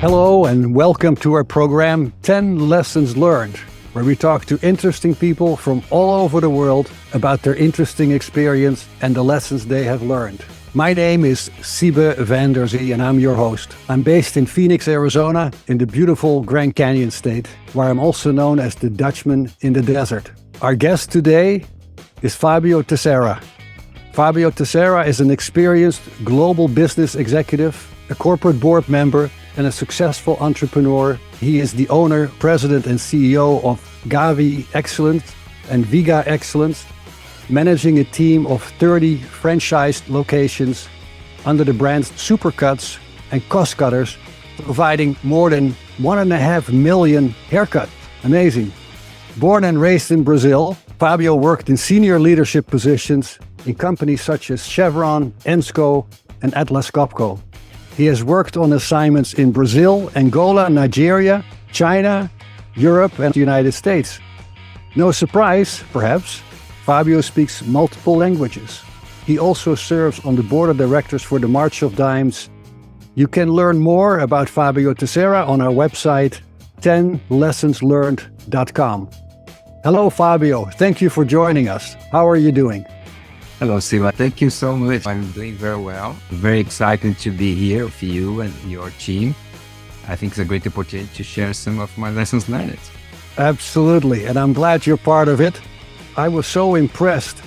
Hello and welcome to our program 10 Lessons Learned, where we talk to interesting people from all over the world about their interesting experience and the lessons they have learned. My name is Siebe Van Der Zee and I'm your host. I'm based in Phoenix, Arizona, in the beautiful Grand Canyon state, where I'm also known as the Dutchman in the desert. Our guest today is Fabio Teixeira. Fabio Teixeira is an experienced global business executive, a corporate board member, and a successful entrepreneur. He is the owner, president, and CEO of Gavi Excellence and Viga Excellence, managing a team of 30 franchised locations under the brands Supercuts and Cost Cutters, providing more than 1.5 million haircuts. Amazing. Born and raised in Brazil, Fabio worked in senior leadership positions in companies such as Chevron, Ensco, and Atlas Copco. He has worked on assignments in Brazil, Angola, Nigeria, China, Europe, and the United States. No surprise, perhaps, Fabio speaks multiple languages. He also serves on the board of directors for the March of Dimes. You can learn more about Fabio Teixeira on our website, 10lessonslearned.com. Hello, Fabio. Thank you for joining us. How are you doing? Hello, Siva. Thank you so much. I'm doing very well. Very excited to be here with you and your team. I think it's a great opportunity to share some of my lessons learned. Absolutely. And I'm glad you're part of it. I was so impressed.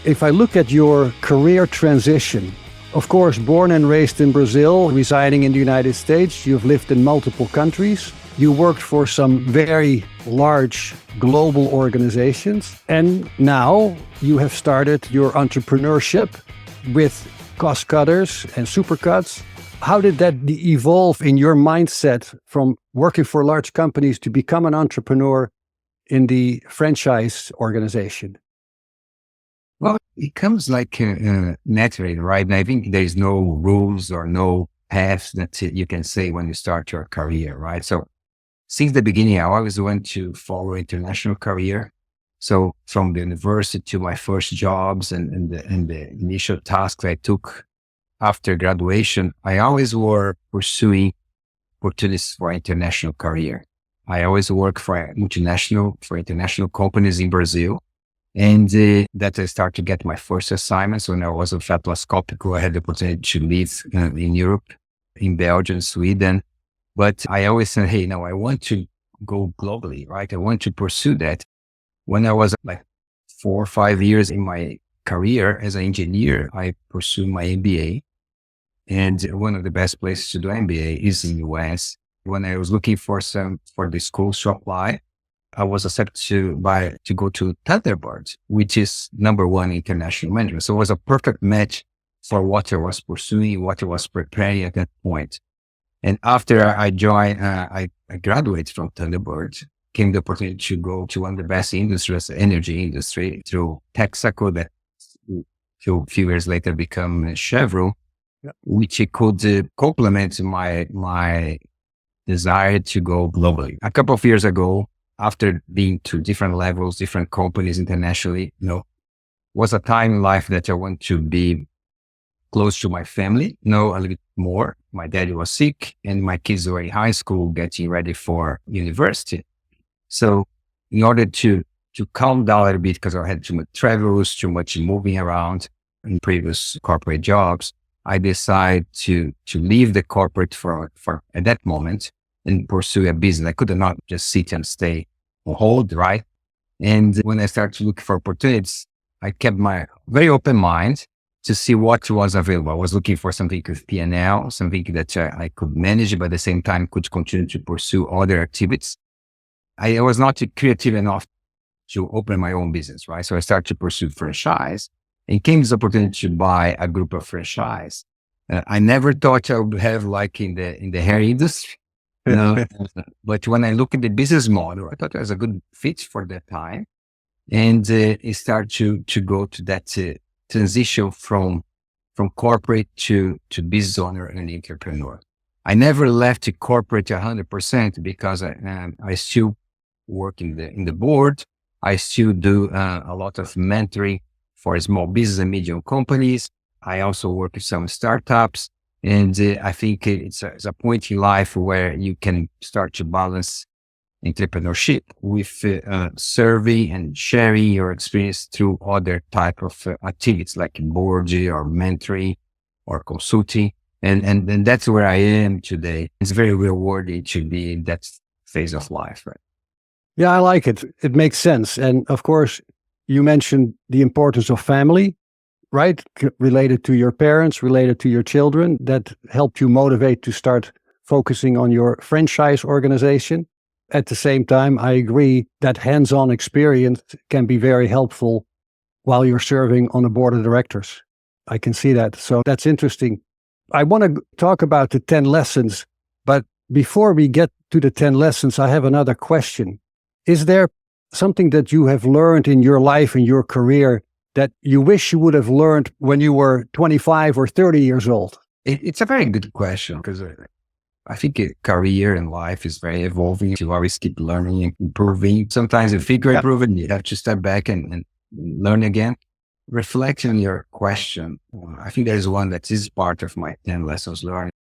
If I look at your career transition, of course, born and raised in Brazil, residing in the United States, you've lived in multiple countries. You worked for some very large global organizations, and now you have started your entrepreneurship with Cost Cutters and Supercuts. How did that evolve in your mindset from working for large companies to become an entrepreneur in the franchise organization? Well, it comes like naturally, right? And I think there's no rules or no paths that you can say when you start your career, right? So since the beginning, I always went to follow international career. So from the university to my first jobs and the initial tasks I took after graduation, I always were pursuing opportunities for international career. I always worked for international companies in Brazil. And that I started to get my first assignments when I was with Atlas Copco. I had the opportunity to live in Europe, in Belgium, Sweden. But I always said, hey, no, I want to go globally, right? I want to pursue that. When I was like 4 or 5 years in my career as an engineer, I pursued my MBA. And one of the best places to do MBA is in the US. When I was looking for the schools to apply, I was accepted to go to Thunderbird, which is #1 international management. So it was a perfect match for what I was pursuing, what I was preparing at that point. And after I graduated from Thunderbird, came the opportunity to go to one of the best industries, energy industry, through Texaco, that a few years later become Chevron, which could complement my desire to go globally. A couple of years ago, after being to different levels, different companies internationally, was a time in life that I want to be close to my family, a little bit more. My dad was sick and my kids were in high school getting ready for university. So in order to calm down a little bit, because I had too much travels, too much moving around in previous corporate jobs, I decided to leave the corporate for at that moment and pursue a business. I could not just sit and stay on hold, right? And when I started to look for opportunities, I kept my very open mind to see what was available. I was looking for something with P&L, something that I could manage, but at the same time could continue to pursue other activities. I was not creative enough to open my own business, right? So I started to pursue franchise and came this opportunity to buy a group of franchise. I never thought I would have like in the hair industry. But when I look at the business model, I thought it was a good fit for that time. And it started to go to that transition from corporate to business owner and entrepreneur. I never left the corporate 100% because I still work in the board. I still do a lot of mentoring for small business and medium companies. I also work with some startups. And I think it's a point in life where you can start to balance entrepreneurship with serving and sharing your experience through other type of activities like boarding or mentoring or consulting. And that's where I am today. It's very rewarding to be in that phase of life, right? Yeah, I like it. It makes sense. And of course, you mentioned the importance of family, right? Related to your parents, related to your children, that helped you motivate to start focusing on your franchise organization. At the same time, I agree that hands-on experience can be very helpful while you're serving on a board of directors. I can see that. So that's interesting. I want to talk about the 10 lessons, but before we get to the 10 lessons, I have another question. Is there something that you have learned in your life and your career that you wish you would have learned when you were 25 or 30 years old? It's a very good question because I think a career and life is very evolving. You always keep learning and improving. Sometimes if you're improving, you have to step back and learn again. Reflect on your question. I think there's one that is part of my 10 lessons learned.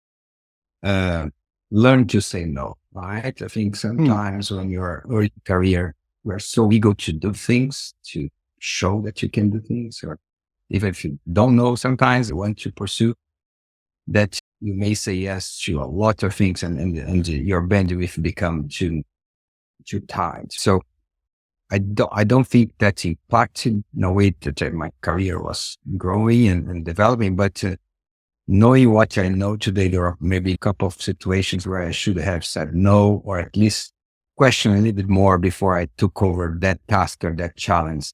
Learn to say no, right? I think sometimes when you're early career, we're so eager to do things, to show that you can do things, or even if you don't know, sometimes you want to pursue that you may say yes to a lot of things and your bandwidth become too tight. So I don't think that impacted in a way that my career was growing and developing, but knowing what I know today, there are maybe a couple of situations where I should have said no, or at least question a little bit more before I took over that task or that challenge.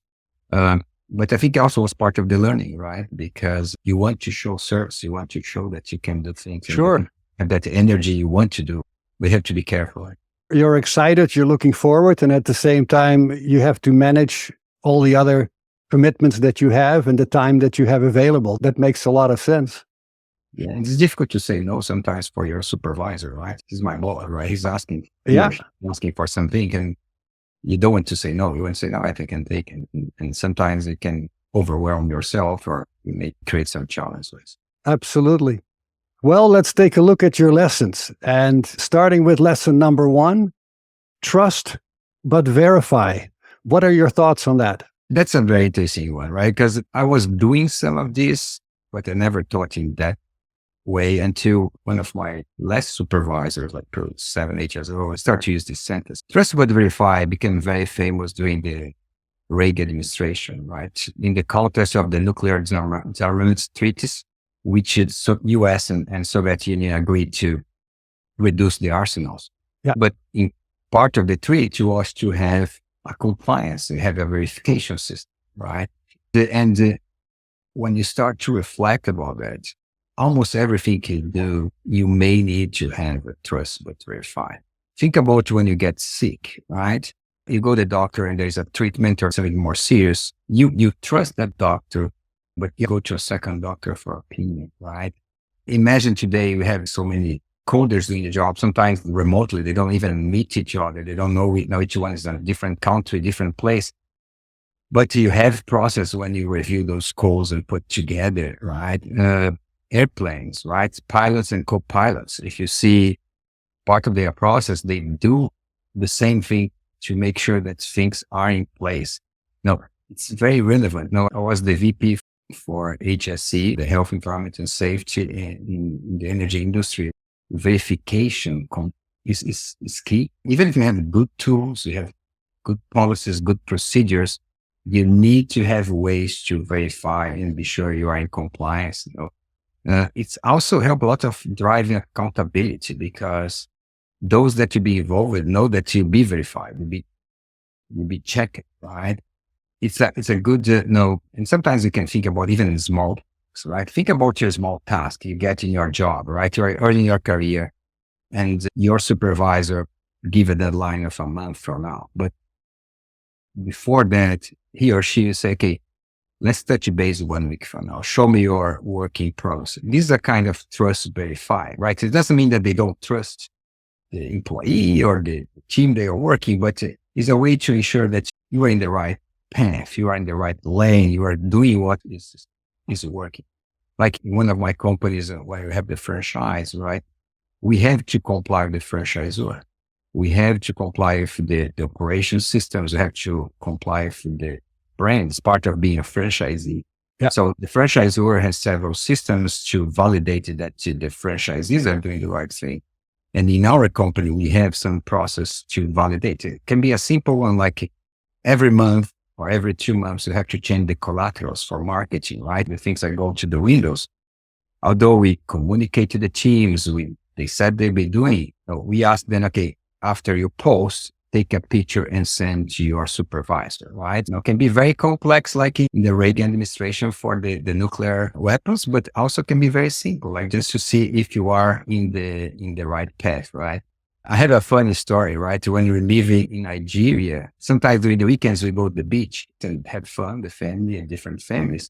But I think it also was part of the learning, right? Because you want to show service, you want to show that you can do things. Sure. And that energy you want to do. We have to be careful. You're excited, you're looking forward, and at the same time, you have to manage all the other commitments that you have and the time that you have available. That makes a lot of sense. Yeah, it's difficult to say no sometimes for your supervisor, right? He's my boss, right? He's asking for something, and you don't want to say no. You want to say, no, I think I can take it. And sometimes it can overwhelm yourself, or you may create some challenges. Absolutely. Well, let's take a look at your lessons. And starting with lesson number 1, trust but verify. What are your thoughts on that? That's a very interesting one, right? Because I was doing some of this, but I never thought in that way until one of my last supervisors, like 7, 8 years ago, started to use this sentence. Trust but verify became very famous during the Reagan administration, right? In the context of the nuclear disarmament treaties, which US and Soviet Union agreed to reduce the arsenals. Yeah. But in part of the treaty was to have a compliance, to have a verification system, right? And when you start to reflect about that, almost everything you do, you may need to have a trust but verify. Think about when you get sick, right? You go to the doctor and there's a treatment or something more serious. You trust that doctor, but you go to a second doctor for opinion, right? Imagine today we have so many coders doing the job, sometimes remotely. They don't even meet each other. They don't know each one is in a different country, different place. But you have process when you review those codes and put together, right? Airplanes, right? Pilots and co-pilots. If you see part of their process, they do the same thing to make sure that things are in place. No, it's very relevant. No, I was the VP for HSE, the Health, Environment and Safety in the energy industry. Verification is key. Even if you have good tools, you have good policies, good procedures, you need to have ways to verify and be sure you are in compliance. It's also help a lot of driving accountability, because those that you be involved with know that you'll be verified, you'll be checked, right? It's a good, and sometimes you can think about even in small things, right? Think about your small task you get in your job, right? You're early in your career and your supervisor give a deadline of a month from now. But before that, he or she will say, okay, let's touch base 1 week from now. Show me your working progress. These are kind of trust verify, right? It doesn't mean that they don't trust the employee or the team they are working, but it's a way to ensure that you are in the right path, you are in the right lane, you are doing what is working. Like one of my companies where you have the franchise, right? We have to comply with the franchisor. We have to comply with the operation systems. We have to comply with the brands, part of being a franchisee. Yeah. So the franchisor has several systems to validate that the franchisees are doing the right thing. And in our company, we have some process to validate it. It can be a simple one, like every month or every 2 months, you have to change the collaterals for marketing, right? The things that go to the windows. Although we communicate to the teams, they said they'll be doing it. We ask them, okay, after you post, take a picture and send to your supervisor, right? Now, it can be very complex, like in the Reagan administration for the nuclear weapons, but also can be very simple, like just to see if you are in the right path, right? I had a funny story, right? When we were living in Nigeria, sometimes during the weekends, we go to the beach and have fun, the family and different families.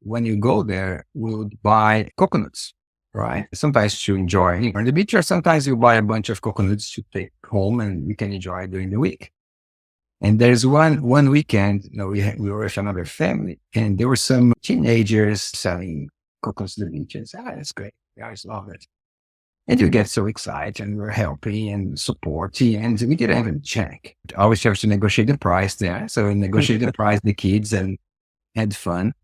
When you go there, we would buy coconuts, right? Sometimes to enjoy on the beach, or sometimes you buy a bunch of coconuts to take home and you can enjoy during the week. And there's one weekend, we were with another family, and there were some teenagers selling coconuts to the beach. And said, that's great. I always love it. And you get so excited, and we're helping and supporting, and we didn't even check. I always have to negotiate the price there. So we negotiated the price, the kids, and had fun.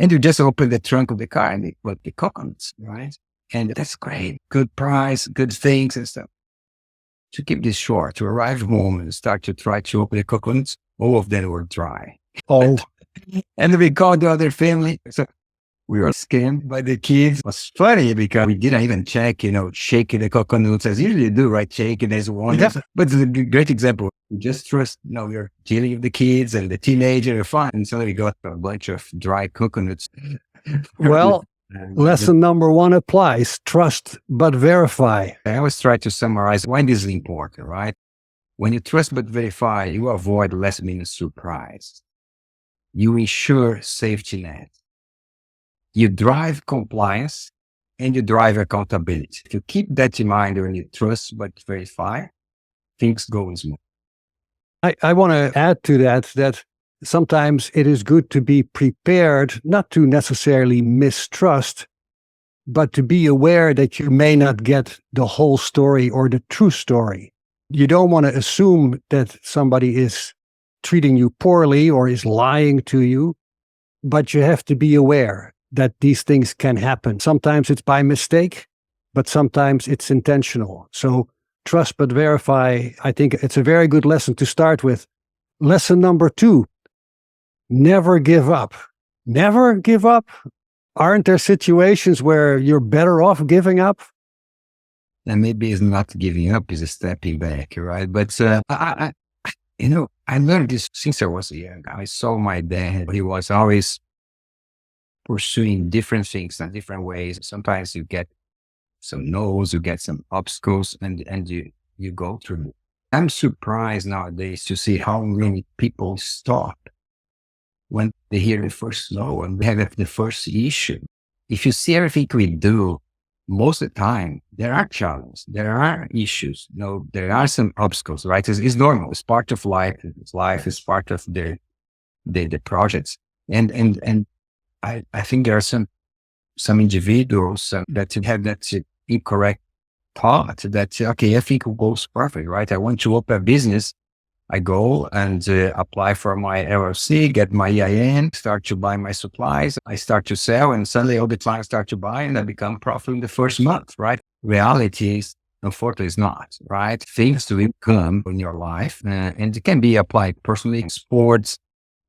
And you just open the trunk of the car and they put the coconuts, right? And that's great. Good price, good things and stuff. To keep this short, to arrive home and start to try to open the coconuts, all of them were dry. Oh, And we called the other family. So we were scammed by the kids. It was funny because we didn't even check, shaking the coconuts as usually you do, right? Shaking as one. Yeah. But it's a great example. We just trust, we're dealing with the kids and the teenager are fine. And so we got a bunch of dry coconuts. well, lesson number 1 applies: trust but verify. I always try to summarize why this is important, right? When you trust but verify, you avoid last minute surprise. You ensure safety net. You drive compliance and you drive accountability. If you keep that in mind when you trust but verify, things go smooth. I want to add to that sometimes it is good to be prepared, not to necessarily mistrust, but to be aware that you may not get the whole story or the true story. You don't want to assume that somebody is treating you poorly or is lying to you, but you have to be aware that these things can happen. Sometimes it's by mistake, but sometimes it's intentional. So trust but verify, I think it's a very good lesson to start with. Lesson number 2, never give up. Never give up. Aren't there situations where you're better off giving up? And maybe it's not giving up, it's stepping back, right? But I learned this since I was young. I saw my dad. He was always pursuing different things in different ways. Sometimes you get some no's, you get some obstacles, and you go through. I'm surprised nowadays to see how many people stop when they hear the first no and they have the first issue. If you see everything we do, most of the time, there are challenges, there are issues, there are some obstacles, right? It's normal. It's part of life. Life is part of the projects. And I think there are some individuals that have that incorrect thought that, okay, I think it goes perfect, right? I want to open a business. I go and apply for my LLC, get my EIN, start to buy my supplies. I start to sell, and suddenly all the clients start to buy, and I become profitable in the first month, right? Reality is, unfortunately, is not, right? Things will come in your life, and it can be applied personally in sports,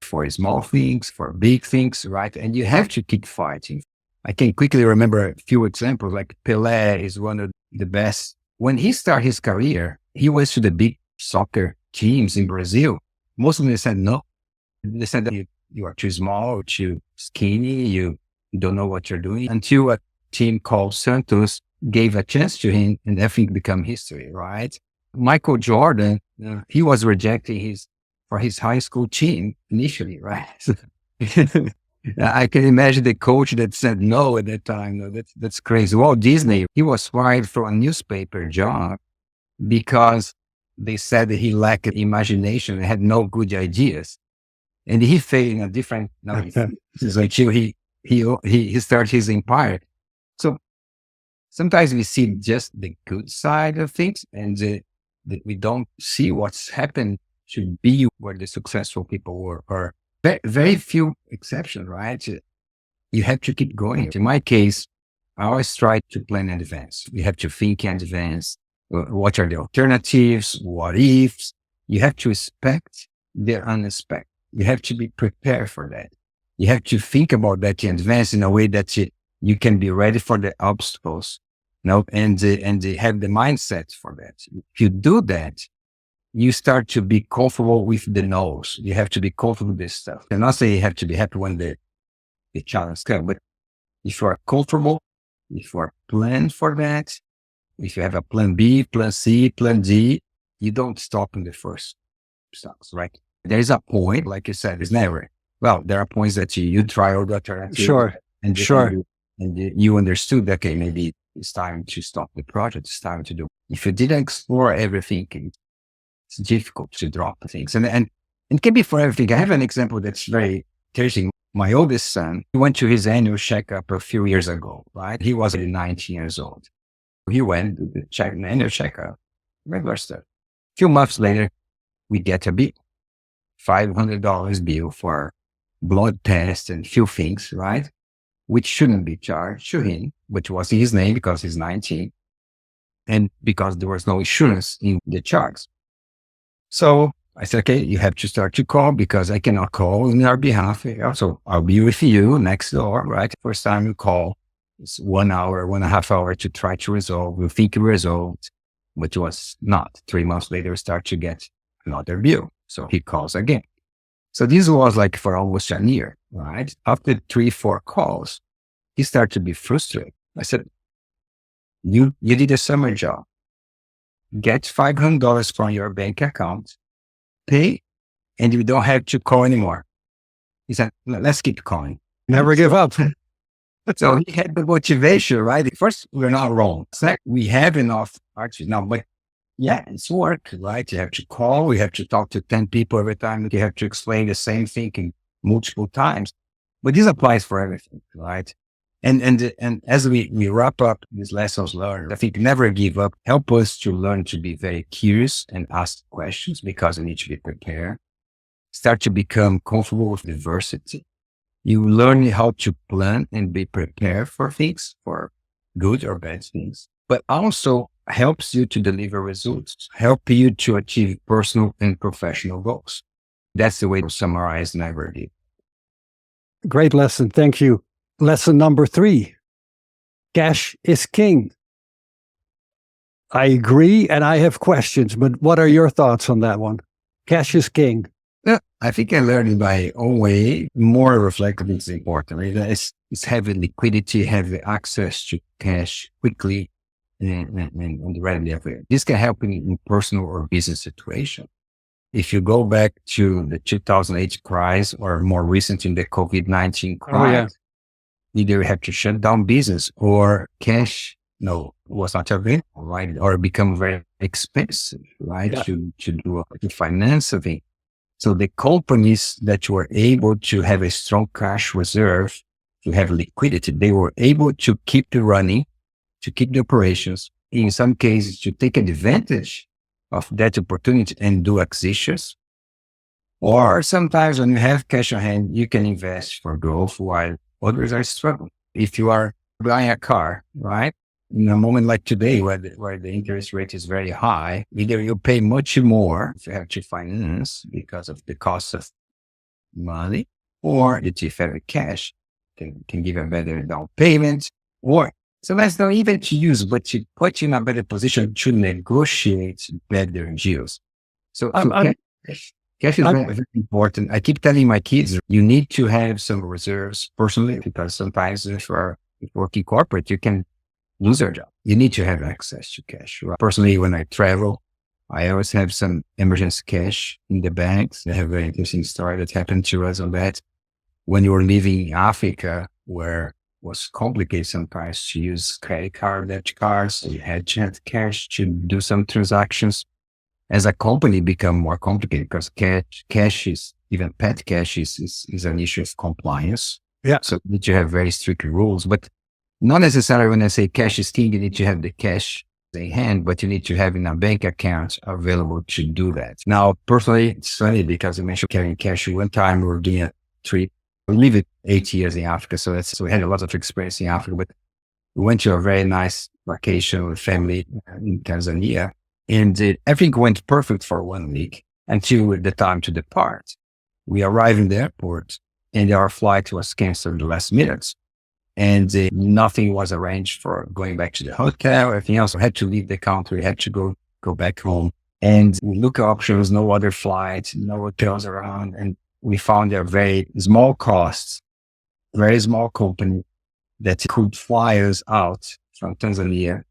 for small things, for big things, right? And you have to keep fighting. I can quickly remember a few examples, like Pelé is one of the best. When he started his career, he went to the big soccer teams in Brazil. Most of them said no. They said that you are too small, too skinny, you don't know what you're doing. Until a team called Santos gave a chance to him, and everything became history, right? Michael Jordan, he was rejecting for his high school team initially, right? I can imagine the coach that said no at that time. That's crazy. Walt Disney, he was fired from a newspaper job because they said that he lacked imagination and had no good ideas. And he failed in a different, until he he started his empire. So sometimes we see just the good side of things, and we don't see what's happened to be where the successful people were, or very few exceptions, right? You have to keep going. In my case, I always try to plan in advance. You have to think in advance. What are the alternatives? What ifs? You have to expect the unexpected. You have to be prepared for that. You have to think about that in advance in a way that you can be ready for the obstacles, and have the mindset for that. If you do that, you start to be comfortable with the no's. You have to be comfortable with this stuff. And not say you have to be happy when the challenge comes, but if you are comfortable, if you are planned for that, if you have a plan B, plan C, plan D, you don't stop in the first steps, right? There is a point, like you said, it's never. Well, there are points that you try all the alternatives. Sure. And Sure. you understood, okay, maybe it's time to stop the project. It's time to do. If you didn't explore everything, it's difficult to drop things. And it can be for everything. I have an example that's very interesting. My oldest son, he went to his annual checkup a few years ago, right? He was 19 years old. He went to the annual checkup, regular stuff. A few months later, we get a bill, $500 bill for blood tests and few things, right? Which shouldn't be charged to him, which was his name because he's 19. And because there was no insurance in the charge. So I said, okay, you have to start to call because I cannot call on our behalf. So I'll be with you next door, right? First time you call, it's 1 hour, 1.5 hours to try to resolve. We think it resolved, but it was not. 3 months later, we start to get another bill. So he calls again. So this was like for almost a year, right? After 3, 4 calls, he started to be frustrated. I said, you did a summer job. Get $500 from your bank account, pay, and you don't have to call anymore. He said, let's keep calling. Never give up. So he had the motivation, right? First, we're not wrong. Second, we have enough actually now, but yeah, it's work, right? You have to call, you have to talk to 10 people every time. You have to explain the same thing multiple times. But this applies for everything, right? And as we wrap up these lessons learned, I think never give up, help us to learn to be very curious and ask questions because we need to be prepared. Start to become comfortable with diversity. You learn how to plan and be prepared for things, for good or bad things, but also helps you to deliver results, help you to achieve personal and professional goals. That's the way to summarize never give. Great lesson. Thank you. Lesson number 3, cash is king. I agree, and I have questions, but what are your thoughts on that one? Cash is king. Yeah, I think I learned in my own way. More reflective is important. It's having liquidity, having access to cash quickly and readily available. This can help in personal or business situation. If you go back to the 2008 crisis or more recent in the COVID-19 crisis, either you have to shut down business or cash was not available, right? Or become very expensive, right? Yeah. To finance a thing. So the companies that were able to have a strong cash reserve, to have liquidity, they were able to keep the running, to keep the operations, in some cases to take advantage of that opportunity and do acquisitions. Or sometimes when you have cash on hand, you can invest for growth while others are struggling. If you are buying a car, right? In a moment like today, where the interest rate is very high, either you pay much more if you have to finance because of the cost of money, or if you have cash, can give a better down payment, or so that's not even to use, but to put you in a better position to negotiate better deals. So cash is very, very important. I keep telling my kids, you need to have some reserves personally, because sometimes if you're working corporate, you can lose your job. You need to have access to cash. Right? Personally, when I travel, I always have some emergency cash in the banks. I have a very interesting story that happened to us on that. When you were living in Africa, where it was complicated sometimes to use credit card, debit cards, so you had to have cash to do some transactions. As a company, become more complicated because cash is, even pet cash is an issue of compliance. Yeah. So you need to have very strict rules, but not necessarily when I say cash is king, you need to have the cash in hand, but you need to have in a bank account available to do that. Now, personally, it's funny because I mentioned carrying cash. One time we were doing a trip. We lived 8 years in Africa, so we had a lot of experience in Africa, but we went to a very nice vacation with family in Tanzania, and everything went perfect for 1 week until the time to depart. We arrived in the airport and our flight was canceled the last minute. And nothing was arranged for going back to the hotel. Everything else, we had to leave the country, had to go back home. And we look at options, no other flights, no hotels around. And we found a very small cost, very small company that could fly us out from Tanzania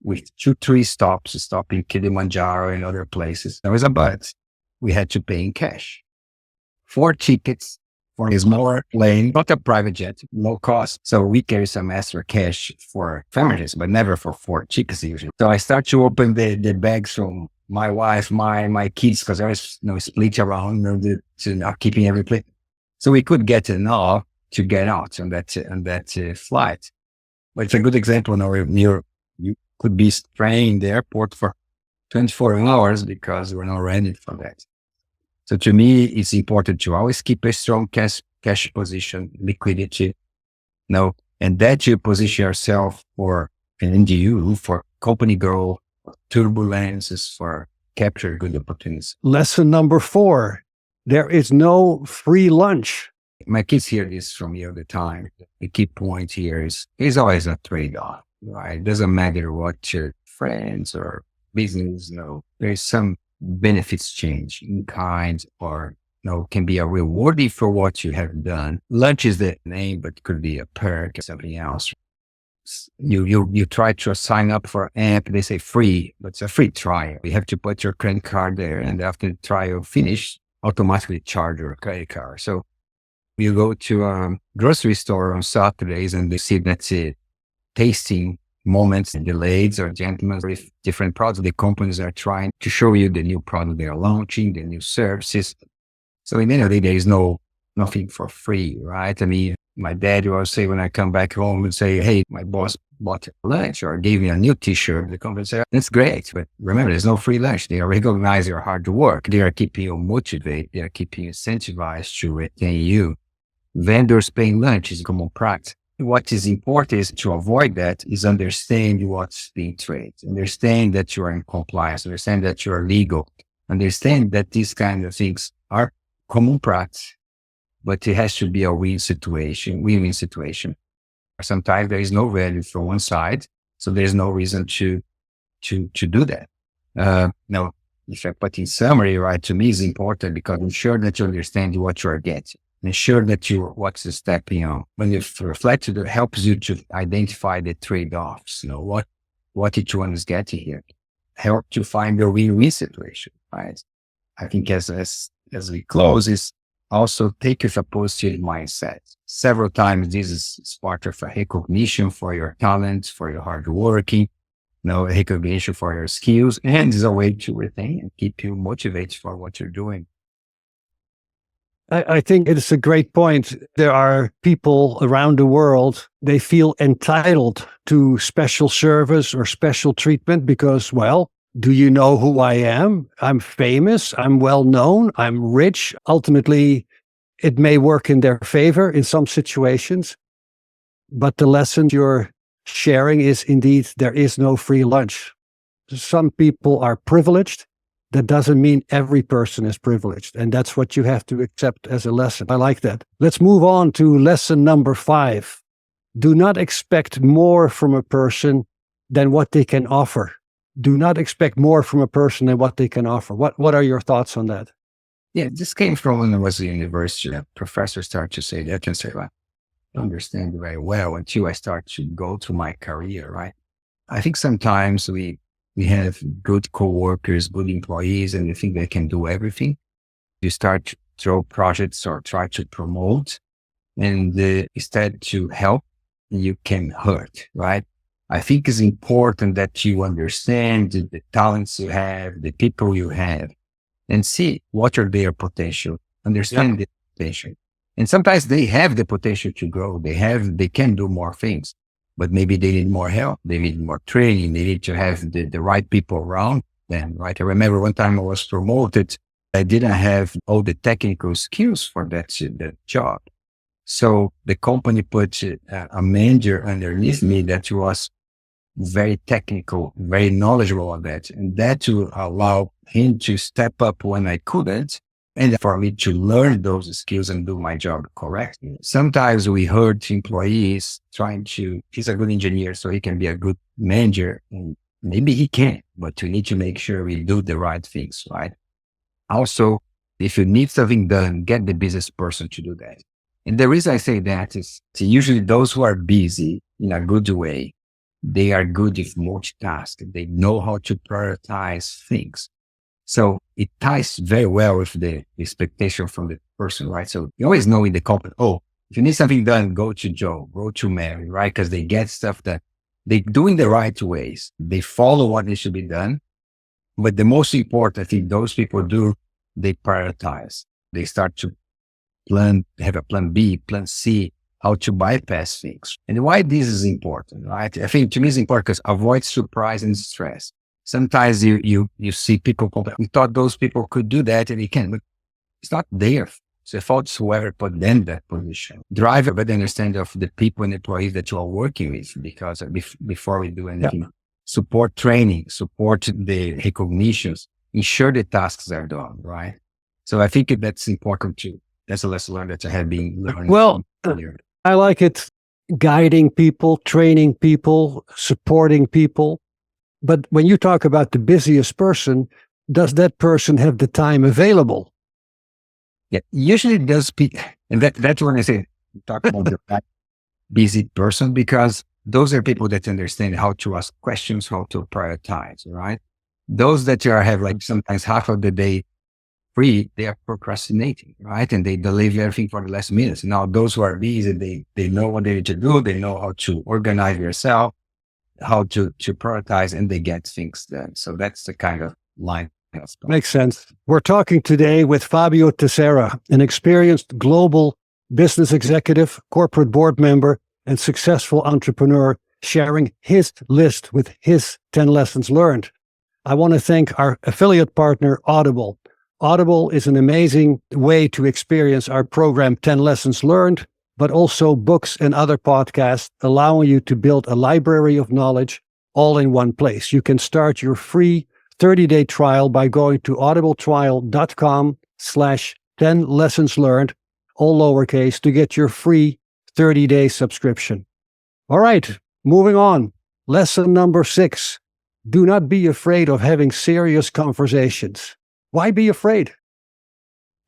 with 2-3 stops, stopping Kilimanjaro and other places. There was a but. We had to pay in cash. 4 tickets for a smaller plane, not a private jet, low cost. So we carry some extra cash for families, but never for 4 tickets usually. So I start to open the bags from my wife, my kids, because I was split around, to not keeping every plane. So we could get enough to get out on that flight. But it's a good example. Now you could be staying in the airport for 24 hours because we're not ready for that. So to me, it's important to always keep a strong cash position, liquidity, and that you position yourself for an NDU, for company growth, for turbulences, for capture good opportunities. Lesson number 4, there is no free lunch. My kids hear this from me all the time. The key point here is there's always a trade-off, right? It doesn't matter what your friends or business, there's some benefits change in kind or can be a rewarding for what you have done. Lunch is the name, but could be a perk or something else. You try to sign up for an app, they say free, but it's a free trial. You have to put your credit card there, and after the trial finish, automatically charge your credit card. So you go to a grocery store on Saturdays and they see that tasting moments, delayed or gentlemen with different products. The companies are trying to show you the new product they are launching, the new services. So in the end of the day, there is nothing for free, right? I mean, my dad will say when I come back home and say, hey, my boss bought lunch or gave me a new t-shirt. The company say, that's great. But remember, there's no free lunch. They recognize your hard work. They are keeping you motivated. They are keeping you incentivized to retain you. Vendors paying lunch is common practice. What is important is to avoid that is understand what's being traded, understand that you are in compliance, understand that you are legal, understand that these kind of things are common practice, but it has to be a win-win situation. Sometimes there is no value from one side, so there's no reason to do that. Now, if I put in summary, right, to me is important because ensure that you understand what you are getting. Ensure that what's the step beyond. When you reflect, it helps you to identify the trade-offs. What each one is getting here. Help to find your win-win situation, right? I think as we close is also take with a positive mindset. Several times this is part of a recognition for your talents, for your hard working, recognition for your skills, and is a way to retain and keep you motivated for what you're doing. I think it's a great point. There are people around the world, they feel entitled to special service or special treatment because, well, do you know who I am? I'm famous. I'm well known. I'm rich. Ultimately, it may work in their favor in some situations. But the lesson you're sharing is indeed there is no free lunch. Some people are privileged. That doesn't mean every person is privileged. And that's what you have to accept as a lesson. I like that. Let's move on to lesson number 5. Do not expect more from a person than what they can offer. Do not expect more from a person than what they can offer. What are your thoughts on that? Yeah, this came from when I was at university. Professors start to say that and say, well, I understand very well until I start to go through my career, right? I think sometimes we have good coworkers, good employees, and they think they can do everything. You start to throw projects or try to promote, and instead to help, you can hurt, right? I think it's important that you understand the talents you have, the people you have, and see what are their potential, understand the potential. And sometimes they have the potential to grow. They can do more things, but maybe they need more help. They need more training. They need to have the right people around them, right? I remember one time I was promoted. I didn't have all the technical skills for that job. So the company put a manager underneath me that was very technical, very knowledgeable on that. And that to allow him to step up when I couldn't, and for me to learn those skills and do my job correctly. Sometimes we hurt employees he's a good engineer, so he can be a good manager. And maybe he can, but we need to make sure we do the right things, right? Also, if you need something done, get the business person to do that. And the reason I say that is usually those who are busy in a good way, they are good with multitasking. They know how to prioritize things. So it ties very well with the expectation from the person, right? So you always know in the company, if you need something done, go to Joe, go to Mary, right? Because they get stuff that they do in the right ways. They follow what needs to be done. But the most important thing those people do, they prioritize. They start to have a plan B, plan C, how to bypass things. And why this is important, right? I think to me it's important because avoid surprise and stress. Sometimes you see people, we thought those people could do that and they can, but it's not their fault. It's the fault of whoever put them in that position. Drive a better understanding of the people and employees that you are working with, because before we do anything, support training, support the recognitions, ensure the tasks are done, right? So I think that's important too. That's a lesson learned that I have been learning. Well, I like it. Guiding people, training people, supporting people. But when you talk about the busiest person, does that person have the time available? Yeah, usually it does. And that's when I say, talk about the busy person, because those are people that understand how to ask questions, how to prioritize, right? Those that have like sometimes half of the day free, they are procrastinating, right? And they delay everything for the last minutes. Now, those who are busy, they know what they need to do. They know how to organize yourself, how to prioritize, and they get things done. So that's the kind of line. Makes sense. We're talking today with Fabio Teixeira, an experienced global business executive, corporate board member, and successful entrepreneur, sharing his list with his 10 lessons learned. I want to thank our affiliate partner, Audible. Audible is an amazing way to experience our program 10 Lessons Learned, but also books and other podcasts, allowing you to build a library of knowledge all in one place. You can start your free 30-day trial by going to audibletrial.com/10 lessons learned, all lowercase, to get your free 30-day subscription. All right, moving on. Lesson number 6. Do not be afraid of having serious conversations. Why be afraid?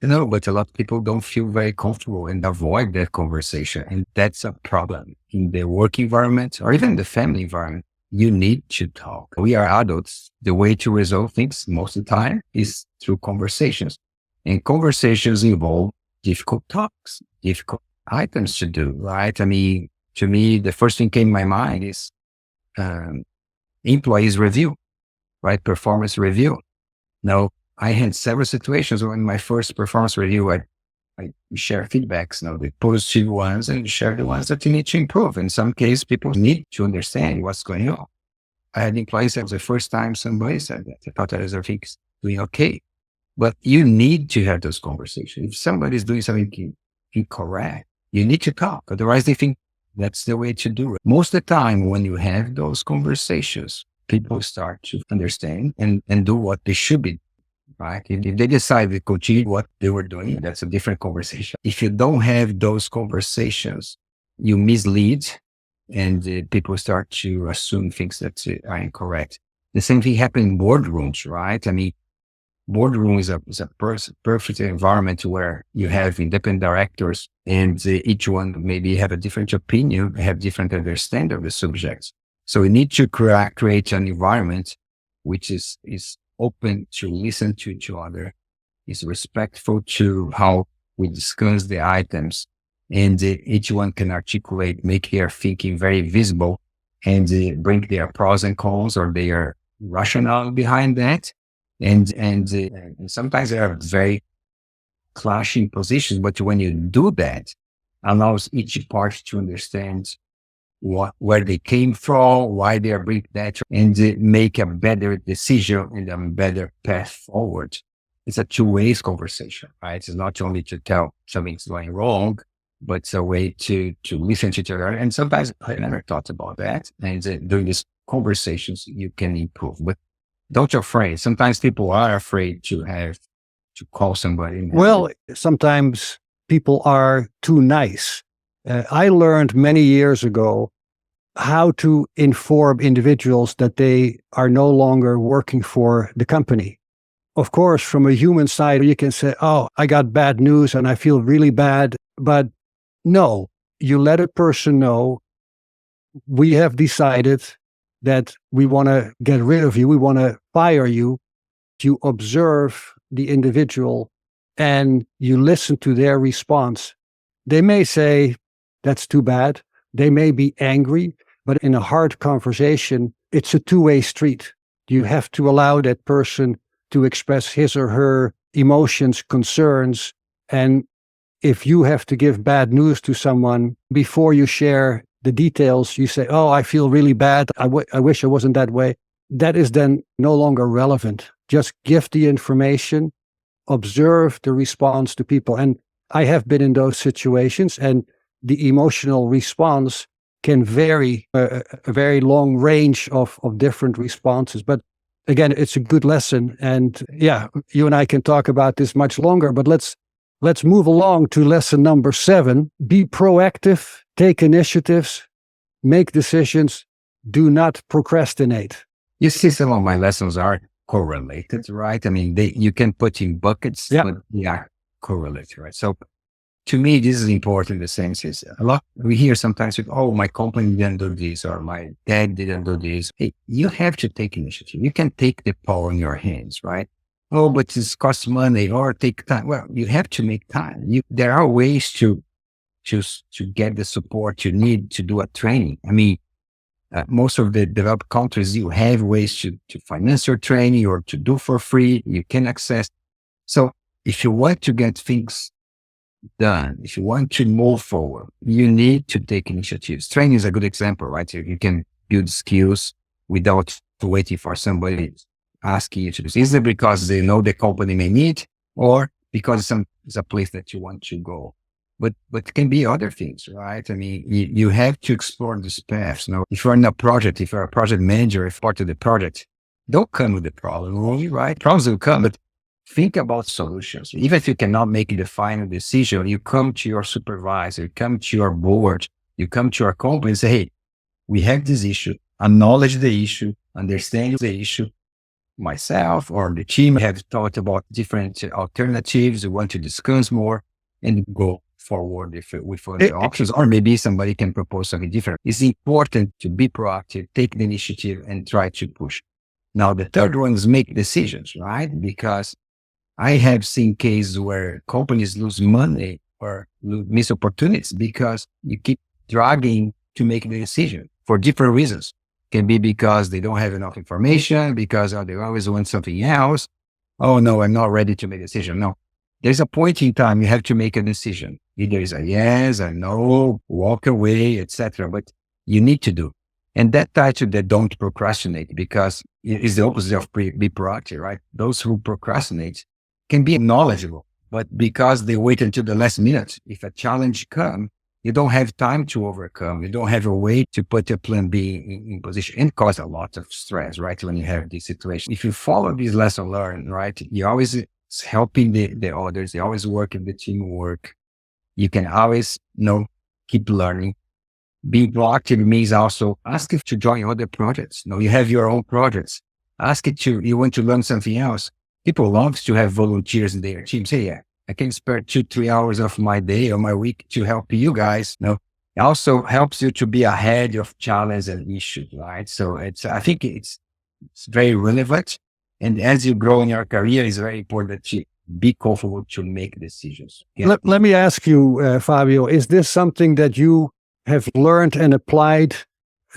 But a lot of people don't feel very comfortable and avoid that conversation. And that's a problem in the work environment or even the family environment. You need to talk. We are adults. The way to resolve things most of the time is through conversations. And conversations involve difficult talks, difficult items to do, right? I mean, to me, the first thing came to my mind is employees review, right? Performance review. Now, I had several situations when my first performance review, I share feedbacks, the positive ones, and share the ones that you need to improve. In some cases, people need to understand what's going on. I had employees that was the first time somebody said that. I thought that everything is doing okay. But you need to have those conversations. If somebody is doing something incorrect, you need to talk. Otherwise, they think that's the way to do it. Most of the time, when you have those conversations, people start to understand and do what they should be. Right? If they decide to continue what they were doing, that's a different conversation. If you don't have those conversations, you mislead and people start to assume things that are incorrect. The same thing happens in boardrooms, right? I mean, boardroom is a perfect environment where you have independent directors and each one maybe have a different opinion, have different understanding of the subjects. So we need to create an environment which is open to listen to each other, is respectful to how we discuss the items, and each one can articulate, make their thinking very visible, and bring their pros and cons or their rationale behind that. And sometimes there are very clashing positions. But when you do that, allows each party to understand where they came from, why they are bringing that, and make a better decision and a better path forward. It's a two-way conversation, right? It's not only to tell something's going wrong, but it's a way to listen to each other. And sometimes I never thought about that. And during these conversations, you can improve. But don't be afraid. Sometimes people are afraid to call somebody. Well, sometimes people are too nice. I learned many years ago how to inform individuals that they are no longer working for the company. Of course, from a human side, you can say, oh, I got bad news and I feel really bad. But no, you let a person know, we have decided that we want to get rid of you. We want to fire you. You observe the individual and you listen to their response. They may say, that's too bad. They may be angry, but in a hard conversation, it's a two-way street. You have to allow that person to express his or her emotions, concerns. And if you have to give bad news to someone before you share the details, you say, oh, I feel really bad. I wish I wasn't that way. That is then no longer relevant. Just give the information, observe the response to people. And I have been in those situations, and the emotional response can vary, a very long range of different responses. But again, it's a good lesson. And yeah, you and I can talk about this much longer, but let's move along to lesson number 7. Be proactive, take initiatives, make decisions, do not procrastinate. You see, some of my lessons are correlated, right? I mean, you can put in buckets, but they are correlated, right? So to me, this is important in the sense is we hear sometimes, oh, my company didn't do this, or my dad didn't do this. Hey, you have to take initiative. You can take the power in your hands, right? Oh, but it costs money or take time. Well, you have to make time. There are ways to get the support you need to do a training. I mean, most of the developed countries, you have ways to finance your training or to do for free. You can access. So if you want to get things done, if you want to move forward, you need to take initiatives. Training is a good example, right? You can build skills without waiting for somebody asking you to do this. Is it because they know the company may need, or because it's a place that you want to go? But it can be other things, right? I mean, you have to explore these paths. Now, if you're in a project, if you're a project manager, if part of the project, don't come with the problem only, right? Problems will come, but think about solutions. Even if you cannot make the final decision, you come to your supervisor, you come to your board, you come to your company and say, hey, we have this issue, acknowledge the issue, understand the issue. Myself or the team have thought about different alternatives. We want to discuss more and go forward with other options, or maybe somebody can propose something different. It's important to be proactive, take the initiative and try to push. Now, the third one is make decisions, right? Because I have seen cases where companies lose money or miss opportunities because you keep dragging to make the decision for different reasons. It can be because they don't have enough information, because they always want something else. Oh no, I'm not ready to make a decision. No, there's a point in time you have to make a decision. Either it's a yes, a no, walk away, etc. But you need to do. And that ties to the don't procrastinate, because it is the opposite of be proactive, right? Those who procrastinate can be knowledgeable, but because they wait until the last minute, if a challenge comes, you don't have time to overcome. You don't have a way to put your plan B in position, and cause a lot of stress, right? When you have this situation. If you follow this lesson learned, right, you always helping the others. You always work in the teamwork. You can always, keep learning. Being proactive means also ask if to join other projects. You have your own projects. Ask it you want to learn something else. People love to have volunteers in their team. Say, yeah, I can spare 2-3 hours of my day or my week to help you guys. It also helps you to be ahead of challenges and issues, right? So I think it's very relevant. And as you grow in your career, it's very important to be comfortable to make decisions. Yeah. Let me ask you, Fabio, is this something that you have learned and applied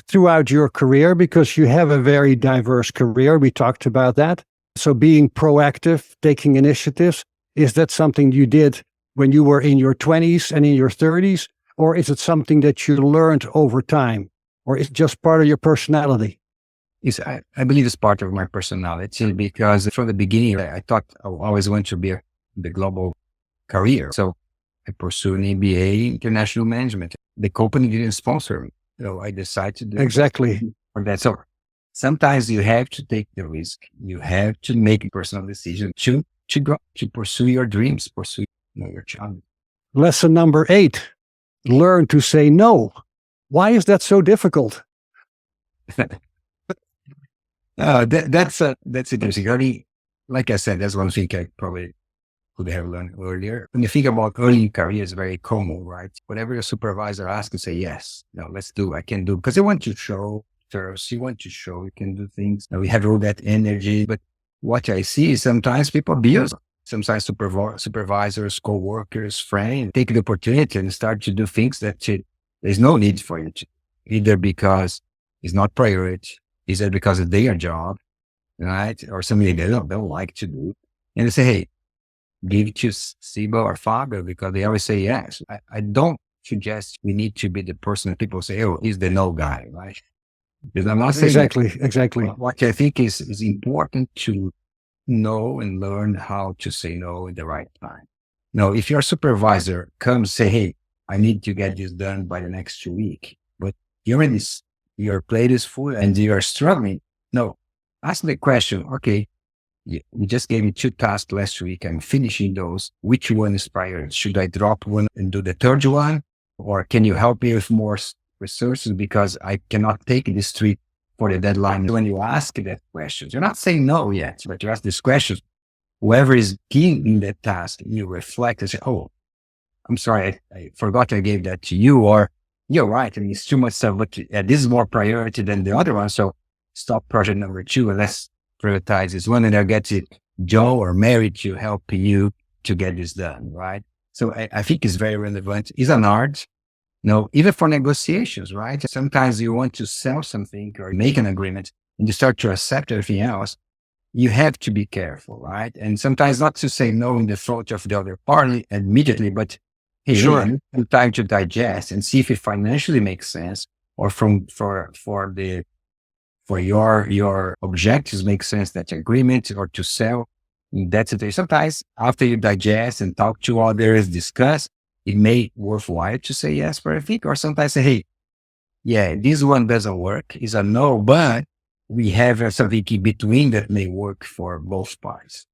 throughout your career? Because you have a very diverse career. We talked about that. So being proactive, taking initiatives, Is that something you did when you were in your 20s and in your 30s? Or is it something that you learned over time? Or is it just part of your personality? I believe it's part of my personality because from the beginning, I thought I always want to be the global career. So I pursued an MBA, international management. The company didn't sponsor me. So I decided to do Exactly. for that. So sometimes you have to take the risk. You have to make a personal decision to go, to pursue your dreams, pursue your child. Lesson number 8, learn to say no. Why is that so difficult? That's interesting. Like I said, that's one thing I probably could have learned earlier. When you think about early career, it's very common, right? Whatever your supervisor asks, you say, yes, no, let's do, I can do. Because they want to show first, you want to show you can do things. And we have all that energy. But what I see is sometimes people abuse, sometimes supervisors, co-workers, friends, take the opportunity and start to do things that there's no need for you to, either because it's not priority, either because it's their job, right? Or something they don't like to do. And they say, hey, give it to Siebe or Fabio because they always say yes. I don't suggest we need to be the person that people say, oh, he's the no guy, right? Because I'm not saying Exactly. what I think is important to know and learn how to say no in the right time. Now, if your supervisor comes say, hey, I need to get this done by the next 2 weeks, but your plate is full and you're struggling. No, ask the question, okay, you just gave me 2 tasks last week. I'm finishing those. Which one is priority? Should I drop one and do the third one? Or can you help me with more resources because I cannot take this 3 for the deadline? When you ask that question, you're not saying no yet, but you ask this question. Whoever is key in that task, you reflect and say, oh, I'm sorry, I forgot I gave that to you. Or you're right. I mean, it's too much stuff, but this is more priority than the other one. So stop project number 2 and let's prioritize this one, and I'll get to Joe or Mary to help you to get this done, right? So I think it's very relevant. It's an art, even for negotiations, right? Sometimes you want to sell something or make an agreement and you start to accept everything else. You have to be careful, right? And sometimes not to say no in the front of the other party immediately, but hey, Sure. I need some time to digest and see if it financially makes sense or for your objectives make sense, that agreement or to sell in that situation. Sometimes after you digest and talk to others, discuss, it may worthwhile to say yes for a thing, or sometimes say, hey, yeah, this one doesn't work. It's a no, but we have something in between that may work for both parties.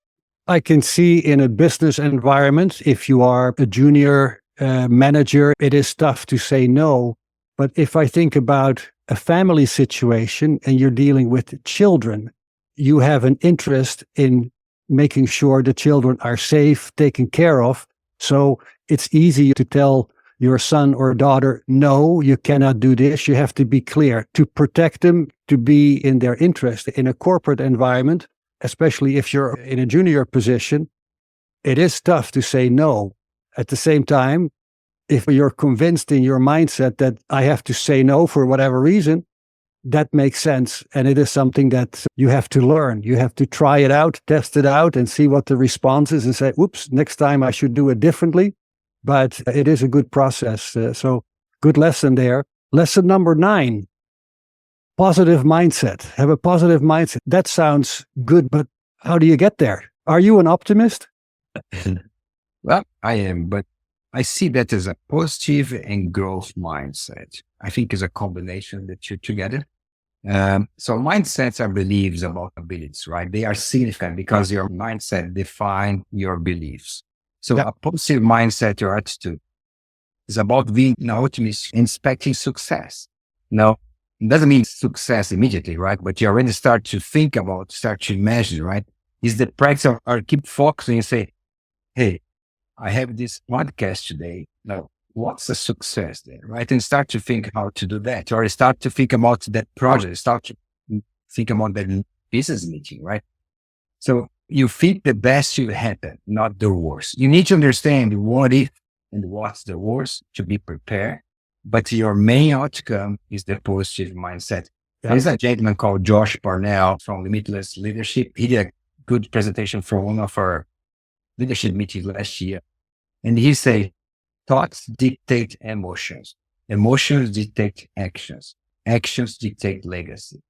I can see in a business environment, if you are a junior manager, it is tough to say no. But if I think about a family situation and you're dealing with children, you have an interest in making sure the children are safe, taken care of. So it's easy to tell your son or daughter, no, you cannot do this. You have to be clear to protect them, to be in their interest. In a corporate environment, especially if you're in a junior position, it is tough to say no. At the same time, if you're convinced in your mindset that I have to say no for whatever reason, that makes sense. And it is something that you have to learn. You have to try it out, test it out, and see what the response is and say, oops, next time I should do it differently. But it is a good process. So good lesson there. Lesson number 9, positive mindset. Have a positive mindset. That sounds good, but how do you get there? Are you an optimist? Well, I am, but I see that as a positive and growth mindset. I think it's a combination of the two together. So mindsets are beliefs about abilities, right? They are significant because your mindset defines your beliefs. So a positive mindset or attitude is about being an optimist, expecting success. Now, it doesn't mean success immediately, right? But you already start to think about, start to imagine, right? Is the practice of, or keep focusing and say, hey, I have this podcast today. Now, what's the success there, right? And start to think how to do that, or start to think about that project, start to think about that business meeting, right? So you think the best should happen, not the worst. You need to understand what if and what's the worst to be prepared. But your main outcome is the positive mindset. There's a gentleman called Josh Parnell from Limitless Leadership. He did a good presentation for one of our leadership meeting last year. And he said, thoughts dictate emotions. Emotions dictate actions. Actions dictate legacy.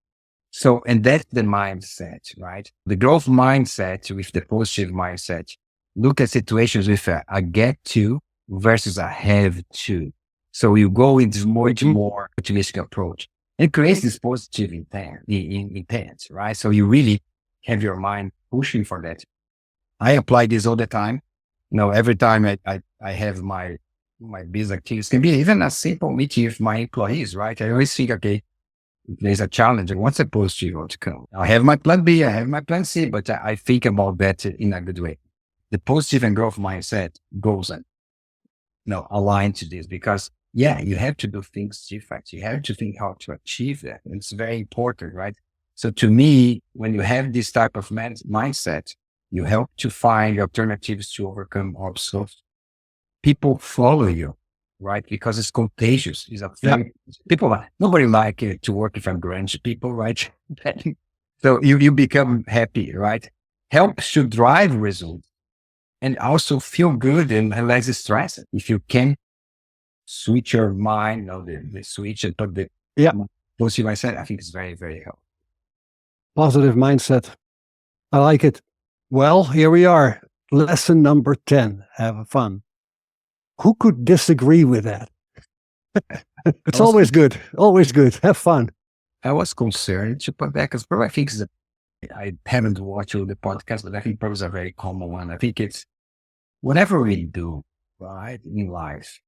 So, and that's the mindset, right? The growth mindset with the positive mindset, look at situations with a get to versus a have to. So you go into much more optimistic approach and creates this positive intent, right? So you really have your mind pushing for that. I apply this all the time. Every time I have my business activities, can be even a simple meeting with my employees, right? I always think, okay, there's a challenge. What's a positive outcome? I have my plan B, I have my plan C, but I think about that in a good way. The positive and growth mindset goes and aligned to this because you have to do things different. You have to think how to achieve that. And it's very important, right? So to me, when you have this type of mindset, you help to find alternatives to overcome obstacles. People follow you, right? Because it's contagious. It's nobody like to work with grunge people, right? So you become happy, right? Helps to drive results and also feel good and less stress. If you can switch your mind, the switch and put the positive mindset, I think it's very, very helpful. Positive mindset. I like it. Well, here we are. Lesson number 10. Have fun. Who could disagree with that? It's always good. Always good. Have fun. I was concerned to put back because probably I think I haven't watched all the podcast, but I think probably it's a very common one. I think it's whatever we do, right, in life,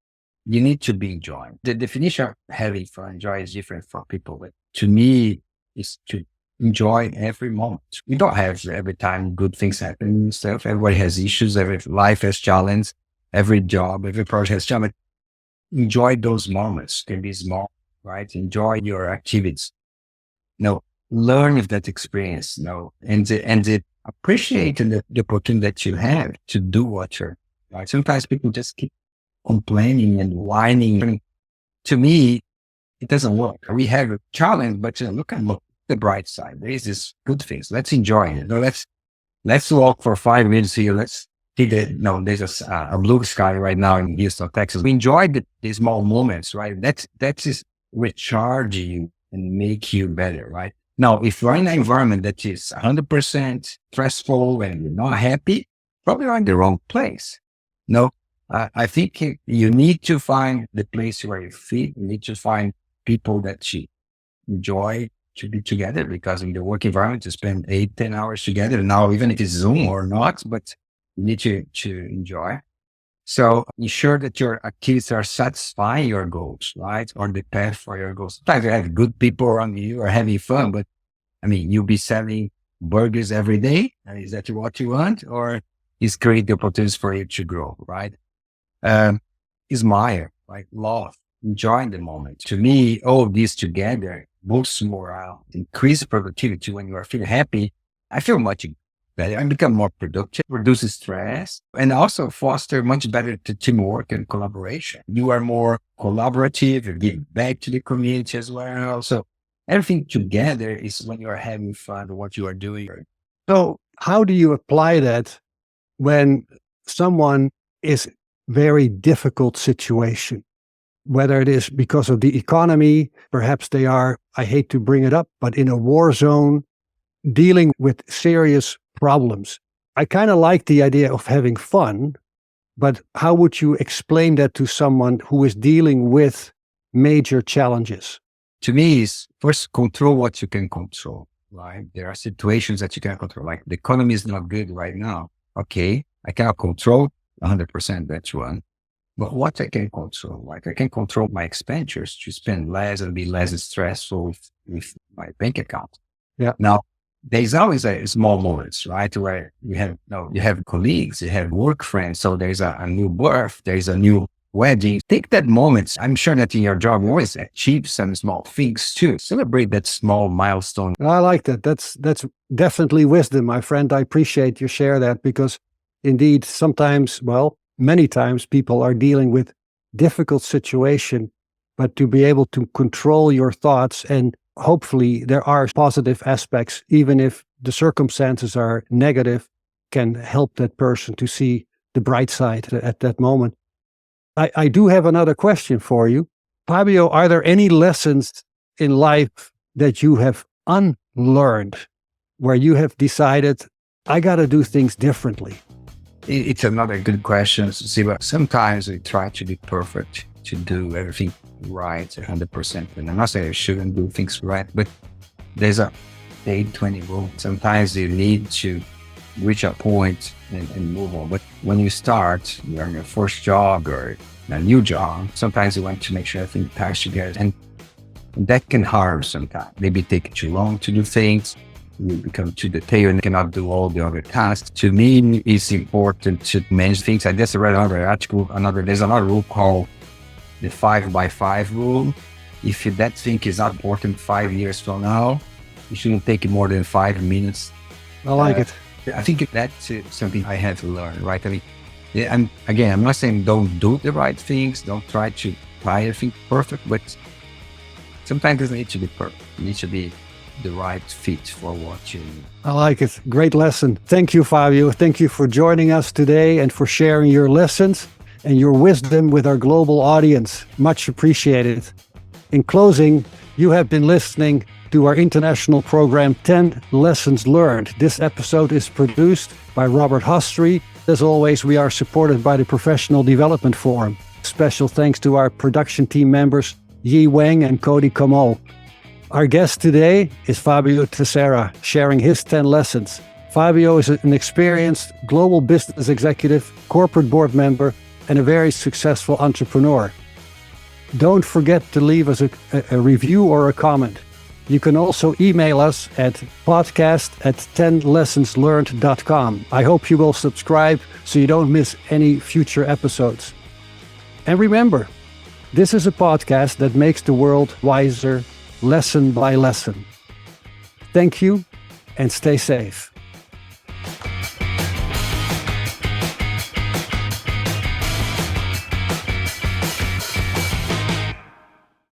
you need to be enjoying. The definition of having fun, joy is different for people, but to me, it's to enjoy every moment. We don't have every time good things happen and stuff. Everybody has issues. Every life has challenges. Every job, every project has challenge. Enjoy those moments. Can be small, right? Enjoy your activities. Learn with that experience. And appreciate the opportunity that you have to do what you're. Right? Sometimes people just keep complaining and whining. To me, it doesn't work. We have a challenge, but look at the bright side. There is this good things. Let's enjoy it. Let's walk for 5 minutes here. Let's see there's a blue sky right now in Houston, Texas. We enjoy the small moments, right? That is recharge you and make you better, right? Now, if you're in an environment that is 100% stressful and you're not happy, probably you're in the wrong place. I think you need to find the place where you fit. You need to find people that you enjoy to be together, because in the work environment, you spend 8-10 hours together. Now, even if it's Zoom or not, but you need to enjoy. So ensure that your activities are satisfying your goals, right? Or the path for your goals. Sometimes you have good people around you are having fun, but you'll be selling burgers every day. Is that what you want? Or is create the opportunities for you to grow, right? Admire, like love, enjoying the moment. To me, all these together boosts morale, increase productivity. When you are feeling happy, I feel much better. I become more productive, reduces stress, and also foster much better teamwork and collaboration. You are more collaborative, you give back to the community as well. So everything together is when you are having fun with what you are doing. So how do you apply that when someone is very difficult situation? Whether it is because of the economy, perhaps they are, I hate to bring it up, but in a war zone, dealing with serious problems. I kind of like the idea of having fun, but how would you explain that to someone who is dealing with major challenges? To me, is first control what you can control, right? There are situations that you can control, like the economy is not good right now. Okay, I cannot control 100% that one. But what I can control, like I can control my expenditures to spend less and be less stressful with my bank account. Yeah. Now, there's always a small moments, right? Where you have colleagues, you have work friends. So there's a new birth, there's a new wedding. Take that moment. I'm sure that in your job, you always achieve some small things too. Celebrate that small milestone. I like that. That's definitely wisdom, my friend. I appreciate you share that, because indeed, sometimes, many times people are dealing with difficult situation, but to be able to control your thoughts, and hopefully there are positive aspects, even if the circumstances are negative, can help that person to see the bright side at that moment. I do have another question for you. Fabio, are there any lessons in life that you have unlearned, where you have decided, I got to do things differently? It's another good question, Siebe. Sometimes we try to be perfect, to do everything right 100%. And I'm not saying you shouldn't do things right, but there's a 80-20 rule. Sometimes you need to reach a point and move on. But when you start, you're on your first job or a new job, sometimes you want to make sure everything ties together. And that can harm sometimes. Maybe take too long to do things. You become too detailed and cannot do all the other tasks. To me, it's important to manage things. I just read another article, there's another rule called the 5x5 rule. If that thing is not important 5 years from now, you shouldn't take more than 5 minutes. I like it. I think that's something I have to learn, right? I mean, yeah, and again, I'm not saying don't do the right things, don't try to try everything perfect, but sometimes it doesn't need to be perfect. It needs to be the right fit for what you need. I like it. Great lesson. Thank you, Fabio. Thank you for joining us today and for sharing your lessons and your wisdom with our global audience. Much appreciated. In closing, you have been listening to our international program, 10 Lessons Learned. This episode is produced by Robert Hostry. As always, we are supported by the Professional Development Forum. Special thanks to our production team members, Yi Wang and Cody Como. Our guest today is Fabio Teixeira, sharing his 10 lessons. Fabio is an experienced global business executive, corporate board member, and a very successful entrepreneur. Don't forget to leave us a review or a comment. You can also email us at podcast@10lessonslearned.com. I hope you will subscribe so you don't miss any future episodes. And remember, this is a podcast that makes the world wiser, lesson by lesson. Thank you, and stay safe.